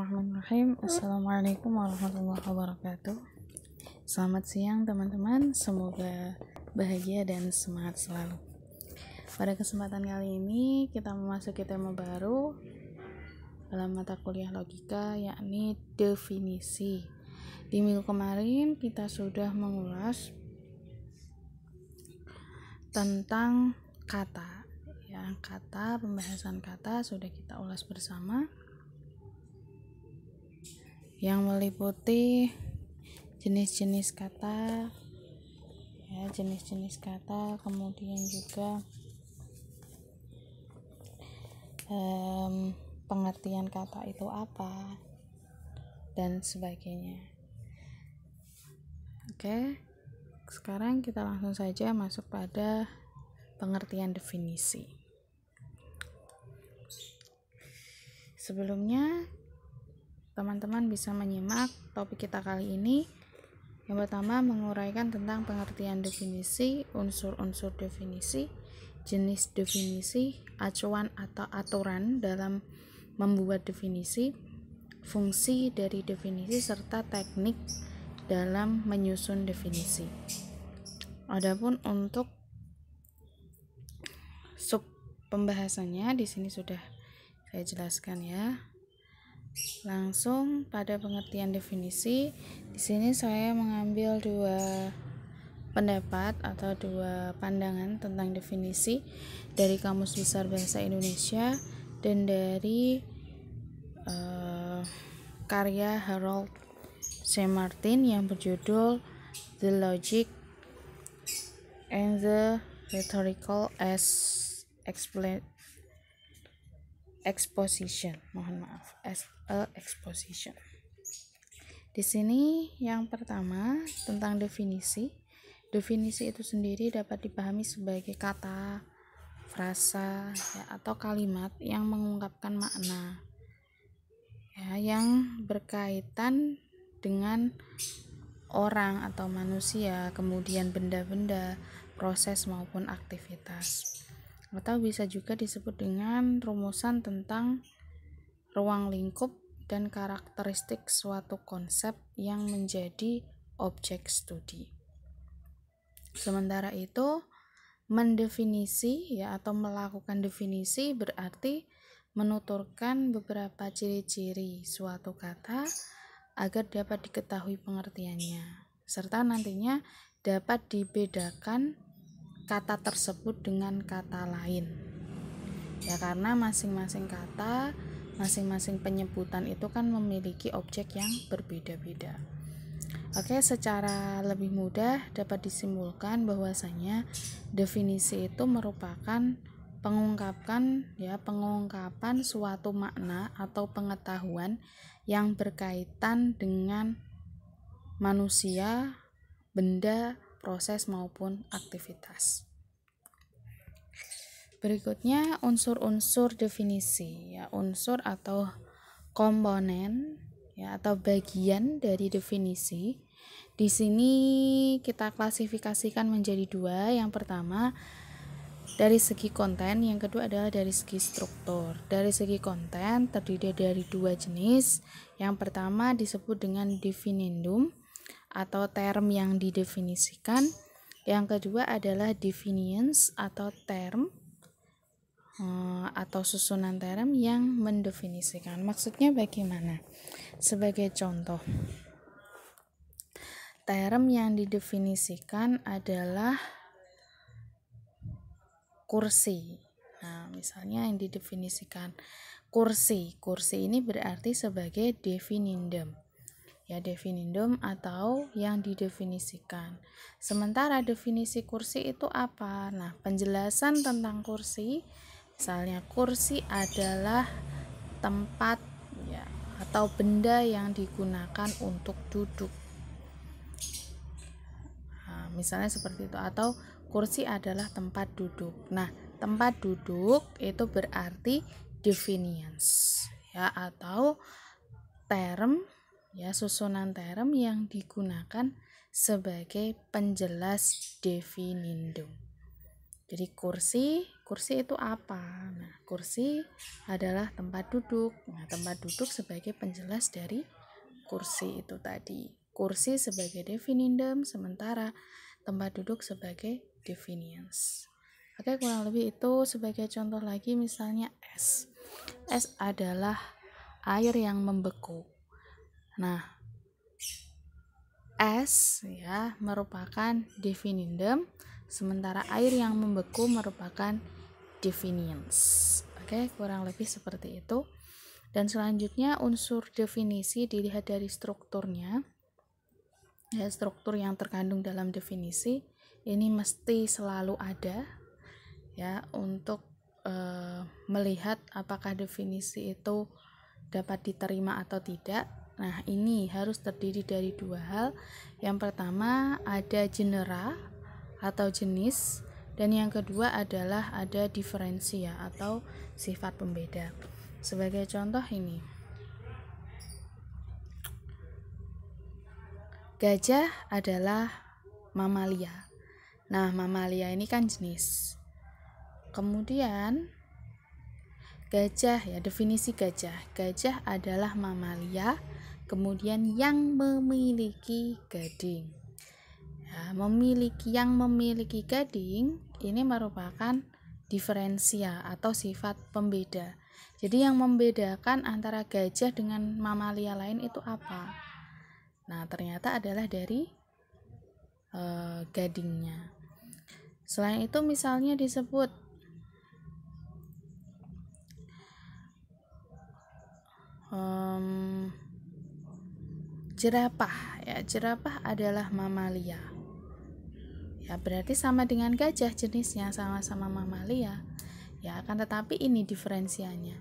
Bismillahirrahmanirrahim. Assalamualaikum warahmatullahi wabarakatuh. Selamat siang teman-teman, semoga bahagia dan semangat selalu. Pada kesempatan kali ini kita memasuki tema baru dalam mata kuliah logika, yakni definisi. Di minggu kemarin kita sudah mengulas tentang kata, pembahasan kata sudah kita ulas bersama, yang meliputi jenis-jenis kata, kemudian juga pengertian kata itu apa dan sebagainya. Oke, sekarang kita langsung saja masuk pada pengertian definisi. Sebelumnya teman-teman bisa menyimak topik kita kali ini. Yang pertama, menguraikan tentang pengertian definisi, unsur-unsur definisi, jenis definisi, acuan atau aturan dalam membuat definisi, fungsi dari definisi, serta teknik dalam menyusun definisi. Adapun untuk sub pembahasannya di sini sudah saya jelaskan ya. Langsung pada pengertian definisi, di sini saya mengambil dua pendapat atau dua pandangan tentang definisi dari Kamus Besar Bahasa Indonesia dan dari karya Harold C. Martin yang berjudul The Logic and the Rhetorical Exposition. Exposition. Di sini yang pertama tentang definisi. Definisi itu sendiri dapat dipahami sebagai kata, frasa, atau kalimat yang mengungkapkan makna, yang berkaitan dengan orang atau manusia, kemudian benda-benda, proses maupun aktivitas. Atau bisa juga disebut dengan rumusan tentang ruang lingkup dan karakteristik suatu konsep yang menjadi objek studi. Sementara itu, mendefinisi atau melakukan definisi berarti menuturkan beberapa ciri-ciri suatu kata agar dapat diketahui pengertiannya, serta nantinya dapat dibedakan kata tersebut dengan kata lain. Karena masing-masing kata, masing-masing penyebutan itu kan memiliki objek yang berbeda-beda. Oke, secara lebih mudah dapat disimpulkan bahwasanya definisi itu merupakan pengungkapan suatu makna atau pengetahuan yang berkaitan dengan manusia, benda, proses maupun aktivitas. Berikutnya unsur-unsur definisi, unsur atau komponen atau bagian dari definisi. Di sini kita klasifikasikan menjadi dua. Yang pertama dari segi konten, yang kedua adalah dari segi struktur. Dari segi konten terdiri dari dua jenis. Yang pertama disebut dengan definendum atau term yang didefinisikan. Yang kedua adalah definiens atau term atau susunan term yang mendefinisikan. Maksudnya bagaimana? Sebagai contoh, term yang didefinisikan adalah kursi. Misalnya yang didefinisikan kursi ini berarti sebagai definendum. Definendum atau yang didefinisikan. Sementara definisi kursi itu apa? Penjelasan tentang kursi, misalnya kursi adalah tempat atau benda yang digunakan untuk duduk. Misalnya seperti itu, atau kursi adalah tempat duduk. Tempat duduk itu berarti definiens atau term susunan term yang digunakan sebagai penjelas definendum. Jadi kursi kursi itu apa? Nah, kursi adalah tempat duduk. Nah, tempat duduk sebagai penjelas dari kursi itu tadi. Kursi sebagai definendum, sementara tempat duduk sebagai definiens. Oke, kurang lebih itu. Sebagai contoh lagi, misalnya es. Es adalah air yang membeku. Nah, es ya merupakan definendum, sementara air yang membeku merupakan definiens. Oke, kurang lebih seperti itu. Dan selanjutnya unsur definisi dilihat dari strukturnya. Ya, struktur yang terkandung dalam definisi ini mesti selalu ada ya untuk melihat apakah definisi itu dapat diterima atau tidak. Nah, ini harus terdiri dari dua hal. Yang pertama ada genera atau jenis, dan yang kedua adalah ada diferensia atau sifat pembeda. Sebagai contoh ini, gajah adalah mamalia. Nah, mamalia ini kan jenis. Kemudian gajah ya, definisi gajah. Gajah adalah mamalia, kemudian yang memiliki gading. Ya, yang memiliki gading ini merupakan diferensia atau sifat pembeda. Jadi yang membedakan antara gajah dengan mamalia lain itu apa? Nah, ternyata adalah dari gadingnya. Selain itu misalnya disebut jerapah ya, jerapah adalah mamalia ya, berarti sama dengan gajah, jenisnya sama-sama mamalia ya, akan tetapi ini diferensianya,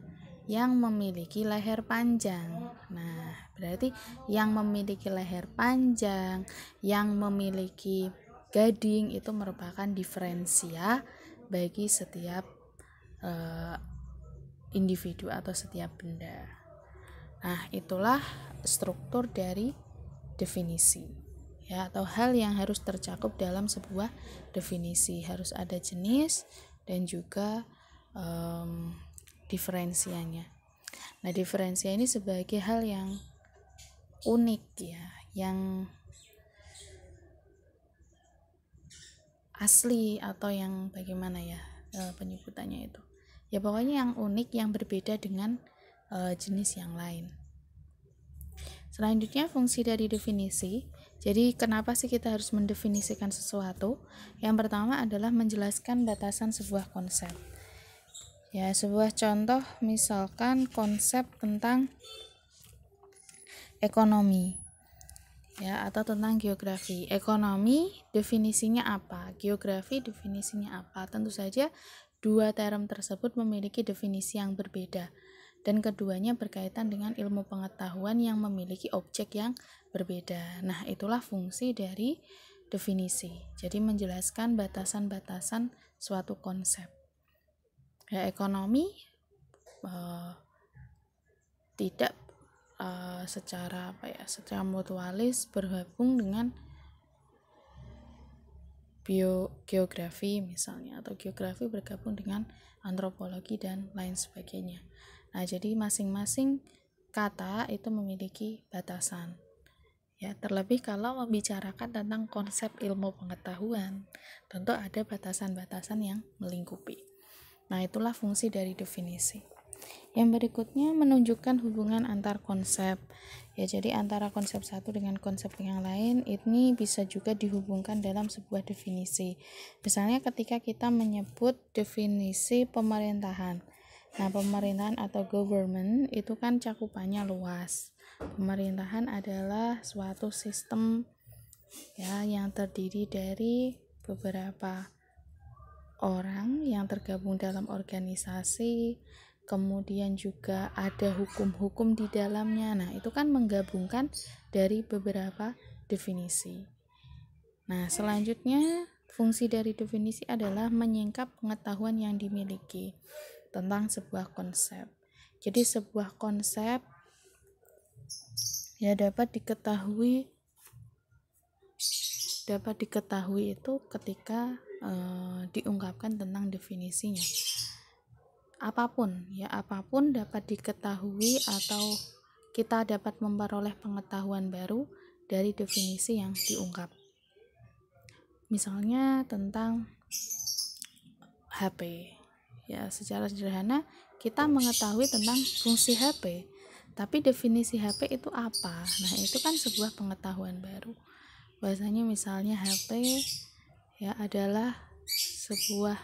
yang memiliki leher panjang. Nah, berarti yang memiliki leher panjang, yang memiliki gading itu merupakan diferensia bagi setiap individu atau setiap benda. Nah, itulah struktur dari definisi ya, atau hal yang harus tercakup dalam sebuah definisi. Harus ada jenis dan juga diferensianya. Nah, diferensia ini sebagai hal yang unik ya, yang asli atau yang bagaimana ya penyebutannya itu. Ya pokoknya yang unik, yang berbeda dengan jenis yang lain. Selanjutnya fungsi dari definisi. Jadi kenapa sih kita harus mendefinisikan sesuatu? Yang pertama adalah menjelaskan batasan sebuah konsep. Ya, sebuah contoh misalkan konsep tentang ekonomi ya, atau tentang geografi. Ekonomi definisinya apa? Geografi definisinya apa? Tentu saja dua term tersebut memiliki definisi yang berbeda, dan keduanya berkaitan dengan ilmu pengetahuan yang memiliki objek yang berbeda. Nah, itulah fungsi dari definisi. Jadi menjelaskan batasan-batasan suatu konsep. Ya, ekonomi tidak secara mutualis bergabung dengan geografi misalnya, atau geografi bergabung dengan antropologi dan lain sebagainya. Nah, jadi masing-masing kata itu memiliki batasan. Ya, terlebih kalau membicarakan tentang konsep ilmu pengetahuan, tentu ada batasan-batasan yang melingkupi. Nah, itulah fungsi dari definisi. Yang berikutnya menunjukkan hubungan antar konsep. Ya, jadi antara konsep satu dengan konsep yang lain ini bisa juga dihubungkan dalam sebuah definisi. Misalnya ketika kita menyebut definisi pemerintahan. Nah, pemerintahan atau government itu kan cakupannya luas. Pemerintahan adalah suatu sistem ya yang terdiri dari beberapa orang yang tergabung dalam organisasi, kemudian juga ada hukum-hukum di dalamnya. Nah, itu kan menggabungkan dari beberapa definisi. Nah, selanjutnya fungsi dari definisi adalah menyingkap pengetahuan yang dimiliki tentang sebuah konsep. Jadi sebuah konsep ya dapat diketahui dapat diketahui itu ketika diungkapkan tentang definisinya. Apapun dapat diketahui atau kita dapat memperoleh pengetahuan baru dari definisi yang diungkap. Misalnya tentang HP. Ya, secara sederhana kita mengetahui tentang fungsi HP, tapi definisi HP itu apa? Nah, itu kan sebuah pengetahuan baru. Bahasanya misalnya HP ya adalah sebuah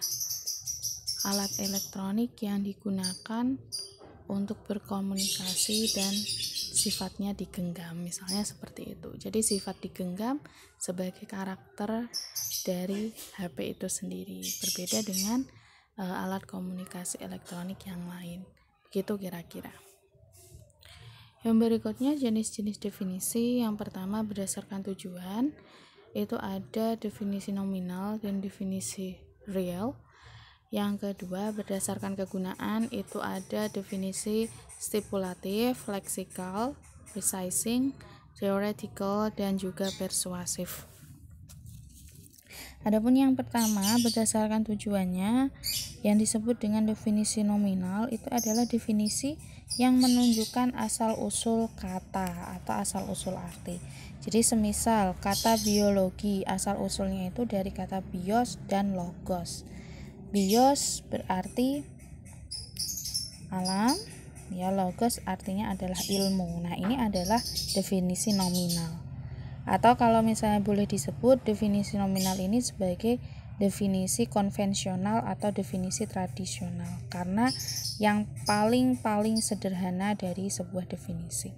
alat elektronik yang digunakan untuk berkomunikasi dan sifatnya digenggam, misalnya seperti itu. Jadi sifat digenggam sebagai karakter dari HP itu sendiri, berbeda dengan alat komunikasi elektronik yang lain. Begitu kira-kira. Yang berikutnya jenis-jenis definisi. Yang pertama berdasarkan tujuan, itu ada definisi nominal dan definisi real. Yang kedua berdasarkan kegunaan, itu ada definisi stipulatif, leksikal, precising, theoretical, dan juga persuasif. Adapun yang pertama berdasarkan tujuannya, yang disebut dengan definisi nominal itu adalah definisi yang menunjukkan asal-usul kata atau asal-usul arti. Jadi semisal kata biologi, asal-usulnya itu dari kata bios dan logos. Bios berarti alam, ya, logos artinya adalah ilmu. Nah, ini adalah definisi nominal. Atau kalau misalnya boleh disebut definisi nominal ini sebagai definisi konvensional atau definisi tradisional, karena yang paling sederhana dari sebuah definisi.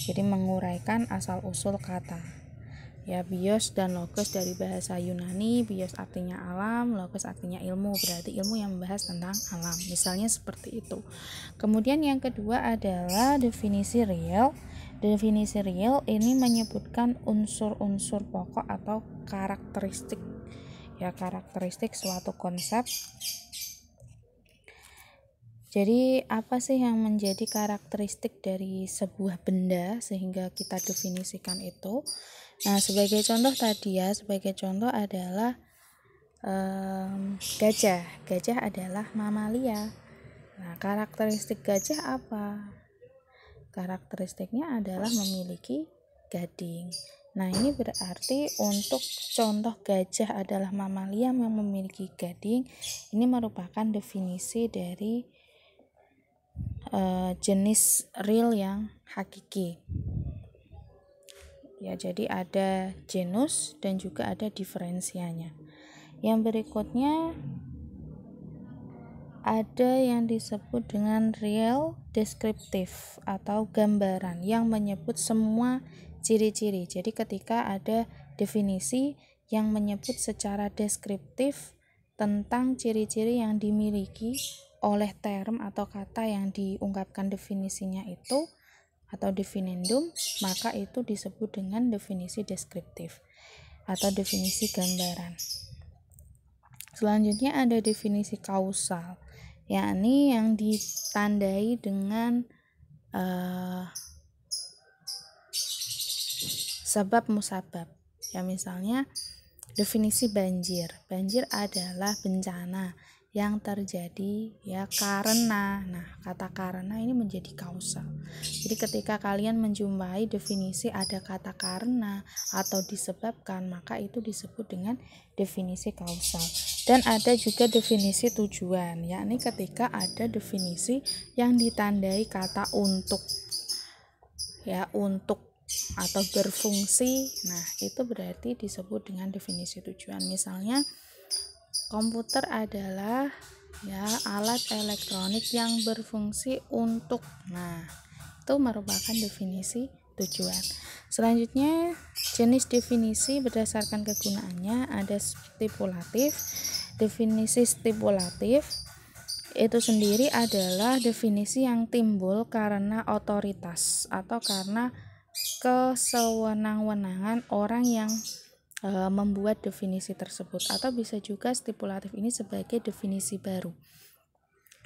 Jadi menguraikan asal-usul kata. Ya, bios dan logos dari bahasa Yunani, bios artinya alam, logos artinya ilmu, berarti ilmu yang membahas tentang alam. Misalnya seperti itu. Kemudian yang kedua adalah definisi real. Definisi real ini menyebutkan unsur-unsur pokok atau karakteristik. Ya, karakteristik suatu konsep. Jadi apa sih yang menjadi karakteristik dari sebuah benda sehingga kita definisikan itu? Nah, sebagai contoh tadi ya, sebagai contoh adalah gajah. Gajah adalah mamalia. Nah, karakteristik gajah apa? Karakteristiknya adalah memiliki gading. Nah, ini berarti untuk contoh gajah adalah mamalia yang memiliki gading, ini merupakan definisi dari jenis real yang hakiki. Ya, jadi ada genus dan juga ada diferensianya. Yang berikutnya ada yang disebut dengan real deskriptif atau gambaran yang menyebut semua ciri-ciri. Jadi ketika ada definisi yang menyebut secara deskriptif tentang ciri-ciri yang dimiliki oleh term atau kata yang diungkapkan definisinya itu atau definendum, maka itu disebut dengan definisi deskriptif atau definisi gambaran. Selanjutnya ada definisi kausal, yakni yang ditandai dengan sebab musabab. Ya, misalnya definisi banjir. Banjir adalah bencana yang terjadi ya karena. Nah, kata karena ini menjadi kausal. Jadi ketika kalian menjumpai definisi ada kata karena atau disebabkan, maka itu disebut dengan definisi kausal. Dan ada juga definisi tujuan, yakni ketika ada definisi yang ditandai kata untuk. Ya, untuk atau berfungsi. Nah, itu berarti disebut dengan definisi tujuan. Misalnya komputer adalah ya alat elektronik yang berfungsi untuk. Nah, itu merupakan definisi tujuan. Selanjutnya jenis definisi berdasarkan kegunaannya ada stipulatif. Definisi stipulatif itu sendiri adalah definisi yang timbul karena otoritas atau karena kesewenang-wenangan orang yang membuat definisi tersebut, atau bisa juga stipulatif ini sebagai definisi baru.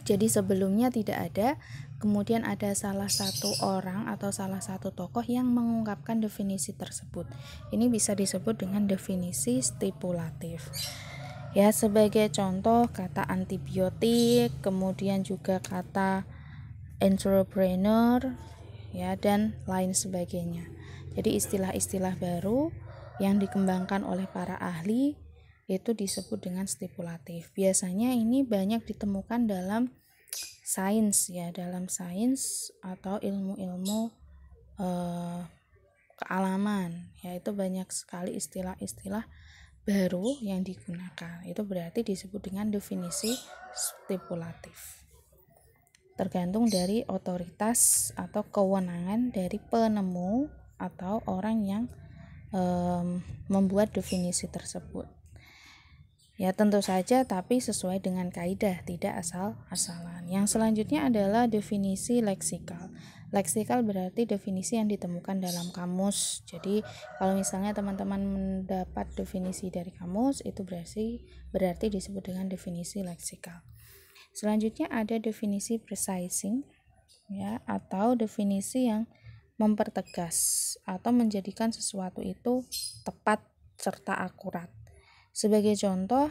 Jadi sebelumnya tidak ada, kemudian ada salah satu orang atau salah satu tokoh yang mengungkapkan definisi tersebut. Ini bisa disebut dengan definisi stipulatif. Ya, sebagai contoh kata antibiotik, kemudian juga kata entrepreneur, ya, dan lain sebagainya. Jadi istilah-istilah baru yang dikembangkan oleh para ahli itu disebut dengan stipulatif. Biasanya ini banyak ditemukan dalam sains, ya, dalam sains atau ilmu-ilmu kealaman, yaitu banyak sekali istilah-istilah baru yang digunakan. Itu berarti disebut dengan definisi stipulatif. Tergantung dari otoritas atau kewenangan dari penemu atau orang yang membuat definisi tersebut. Ya, tentu saja, tapi sesuai dengan kaidah, tidak asal-asalan. Yang selanjutnya adalah definisi leksikal. Leksikal berarti definisi yang ditemukan dalam kamus. Jadi, kalau misalnya teman-teman mendapat definisi dari kamus, itu berarti disebut dengan definisi leksikal. Selanjutnya ada definisi precising, ya, atau definisi yang mempertegas atau menjadikan sesuatu itu tepat serta akurat. Sebagai contoh,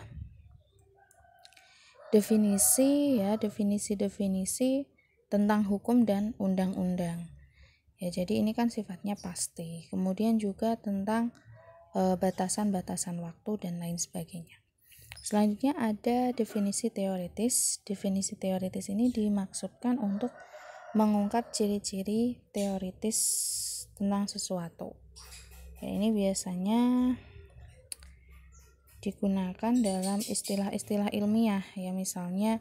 definisi tentang hukum dan undang-undang. Ya, jadi ini kan sifatnya pasti. Kemudian juga tentang batasan-batasan waktu dan lain sebagainya. Selanjutnya ada definisi teoritis. Definisi teoritis ini dimaksudkan untuk mengungkap ciri-ciri teoritis tentang sesuatu. Ya, ini biasanya digunakan dalam istilah-istilah ilmiah, ya, misalnya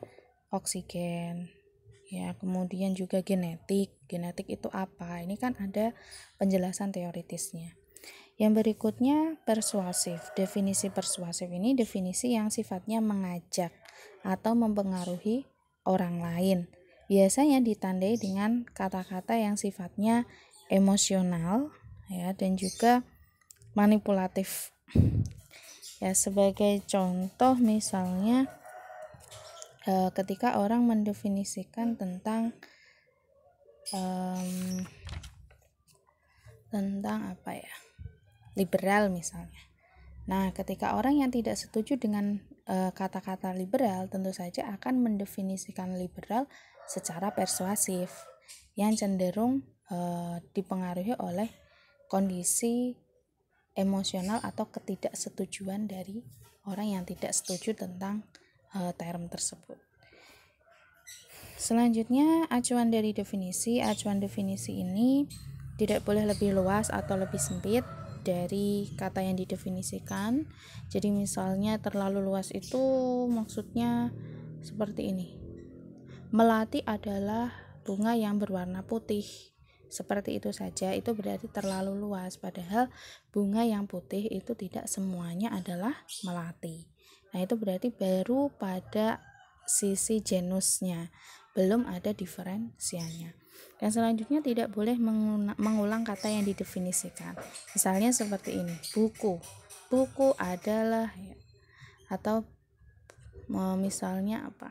oksigen, ya, kemudian juga genetik itu apa, ini kan ada penjelasan teoritisnya. Yang berikutnya persuasif. Definisi persuasif ini definisi yang sifatnya mengajak atau mempengaruhi orang lain, biasanya ditandai dengan kata-kata yang sifatnya emosional, ya, dan juga manipulatif. Ya, sebagai contoh misalnya ketika orang mendefinisikan tentang apa ya, liberal misalnya. Nah, ketika orang yang tidak setuju dengan kata-kata liberal, tentu saja akan mendefinisikan liberal secara persuasif, yang cenderung dipengaruhi oleh kondisi emosional atau ketidaksetujuan dari orang yang tidak setuju tentang term tersebut. Selanjutnya, acuan dari definisi. Acuan definisi ini tidak boleh lebih luas atau lebih sempit dari kata yang didefinisikan. Jadi misalnya terlalu luas itu maksudnya seperti ini. Melati adalah bunga yang berwarna putih. Seperti itu saja, itu berarti terlalu luas, padahal bunga yang putih itu tidak semuanya adalah melati. Nah, itu berarti baru pada sisi genusnya, belum ada diferensialnya. Dan selanjutnya tidak boleh mengulang kata yang didefinisikan. Misalnya seperti ini, buku adalah, ya, atau misalnya apa,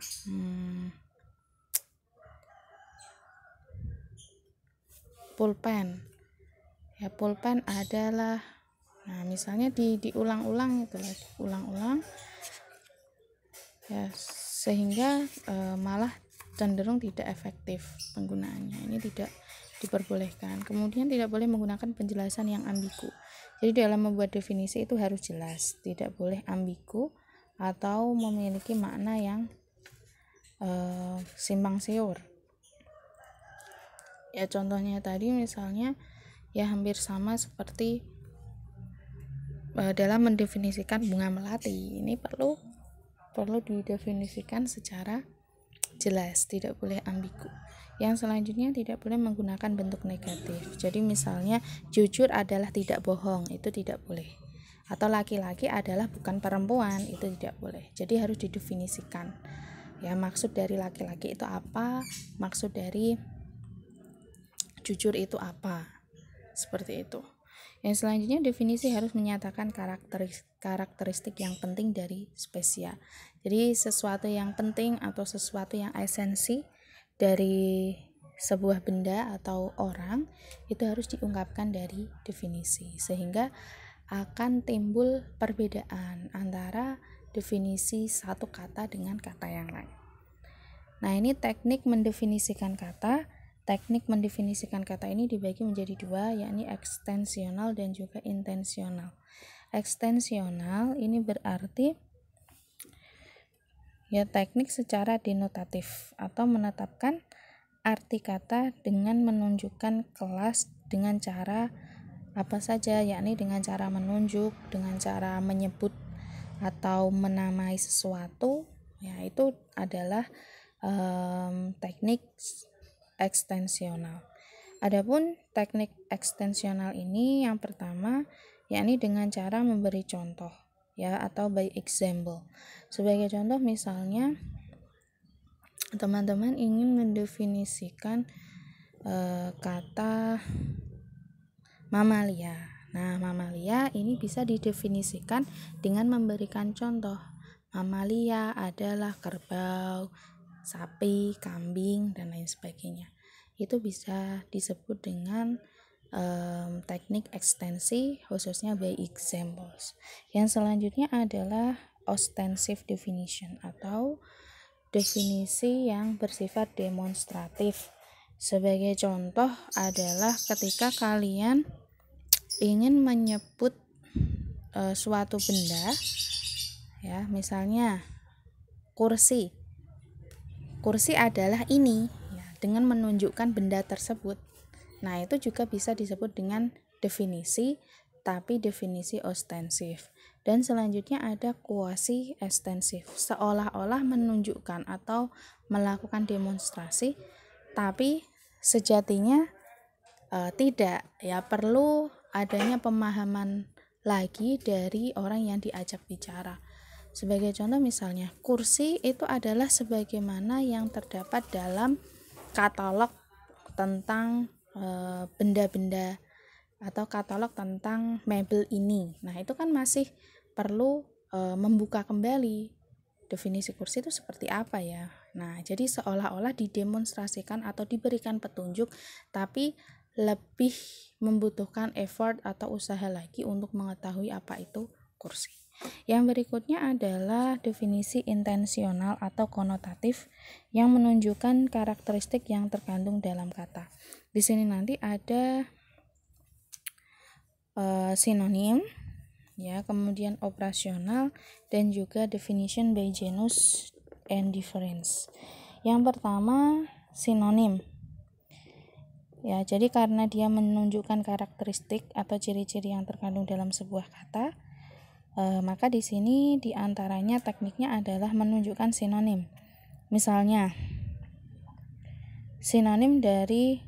pulpen, ya, pulpen adalah, nah misalnya diulang-ulang itu lah, diulang-ulang, ya, sehingga malah cenderung tidak efektif penggunaannya. Ini tidak diperbolehkan. Kemudian tidak boleh menggunakan penjelasan yang ambigu. Jadi dalam membuat definisi itu harus jelas, tidak boleh ambigu atau memiliki makna yang simpang siur. Ya, contohnya tadi misalnya ya hampir sama seperti dalam mendefinisikan bunga melati. Ini perlu didefinisikan secara jelas, tidak boleh ambigu. Yang selanjutnya tidak boleh menggunakan bentuk negatif. Jadi misalnya jujur adalah tidak bohong, itu tidak boleh. Atau laki-laki adalah bukan perempuan, itu tidak boleh. Jadi harus didefinisikan. Ya, maksud dari laki-laki itu apa? Maksud dari jujur itu apa? Seperti itu. Yang selanjutnya definisi harus menyatakan karakteristik yang penting dari spesies. Jadi sesuatu yang penting atau sesuatu yang esensi dari sebuah benda atau orang itu harus diungkapkan dari definisi, sehingga akan timbul perbedaan antara definisi satu kata dengan kata yang lain. Nah, ini teknik mendefinisikan kata. Teknik mendefinisikan kata ini dibagi menjadi dua, yakni ekstensional dan juga intensional. Ekstensional ini berarti teknik secara denotatif atau menetapkan arti kata dengan menunjukkan kelas dengan cara apa saja, yakni dengan cara menunjuk, dengan cara menyebut atau menamai sesuatu, itu adalah teknik ekstensional. Adapun teknik ekstensional ini yang pertama yakni dengan cara memberi contoh atau by example. Sebagai contoh misalnya teman-teman ingin mendefinisikan kata mamalia. Nah, mamalia ini bisa didefinisikan dengan memberikan contoh. Mamalia adalah kerbau, sapi, kambing, dan lain sebagainya. Itu bisa disebut dengan teknik ekstensi, khususnya by examples. Yang selanjutnya adalah ostensive definition atau definisi yang bersifat demonstratif. Sebagai contoh adalah ketika kalian ingin menyebut suatu benda, misalnya kursi adalah ini, dengan menunjukkan benda tersebut. Nah, itu juga bisa disebut dengan definisi, tapi definisi ostensif. Dan selanjutnya ada kuasi ekstensif, seolah-olah menunjukkan atau melakukan demonstrasi, tapi sejatinya tidak, perlu adanya pemahaman lagi dari orang yang diajak bicara. Sebagai contoh misalnya, kursi itu adalah sebagaimana yang terdapat dalam katalog tentang benda-benda atau katalog tentang mebel ini. Nah, itu kan masih perlu membuka kembali definisi kursi itu seperti apa ya. Nah, jadi seolah-olah didemonstrasikan atau diberikan petunjuk, tapi lebih membutuhkan effort atau usaha lagi untuk mengetahui apa itu kursi. Yang berikutnya adalah definisi intensional atau konotatif yang menunjukkan karakteristik yang terkandung dalam kata. Di sini nanti ada sinonim, kemudian operasional, dan juga definition by genus and difference. Yang pertama sinonim. Jadi karena dia menunjukkan karakteristik atau ciri-ciri yang terkandung dalam sebuah kata, maka di sini diantaranya tekniknya adalah menunjukkan sinonim. Misalnya, sinonim dari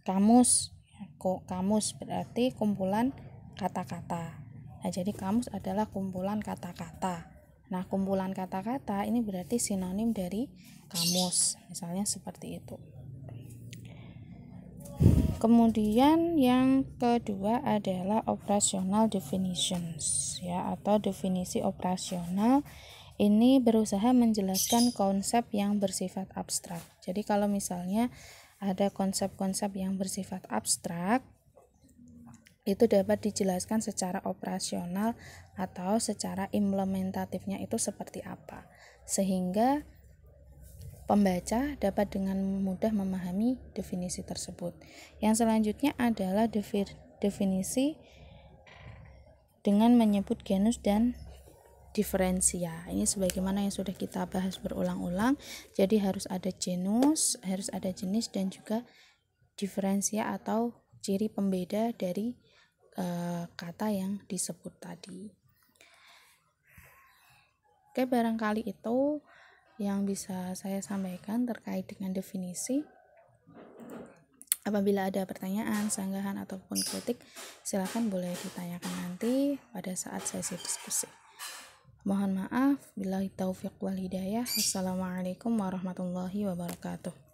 kamus. Kamus berarti kumpulan kata-kata. Nah, jadi kamus adalah kumpulan kata-kata. Nah, kumpulan kata-kata ini berarti sinonim dari kamus. Misalnya seperti itu. Kemudian yang kedua adalah operational definitions, atau definisi operasional. Ini berusaha menjelaskan konsep yang bersifat abstrak. Jadi kalau misalnya ada konsep-konsep yang bersifat abstrak, itu dapat dijelaskan secara operasional atau secara implementatifnya itu seperti apa, sehingga pembaca dapat dengan mudah memahami definisi tersebut. Yang selanjutnya adalah definisi dengan menyebut genus dan diferensia. Ini sebagaimana yang sudah kita bahas berulang-ulang. Jadi harus ada genus, harus ada jenis, dan juga diferensia atau ciri pembeda dari kata yang disebut tadi. Oke, barangkali itu yang bisa saya sampaikan terkait dengan definisi. Apabila ada pertanyaan, sanggahan, ataupun kritik, silakan boleh ditanyakan nanti pada saat sesi diskusi. Mohon maaf, billahi taufiq wal hidayah. Wassalamualaikum warahmatullahi wabarakatuh.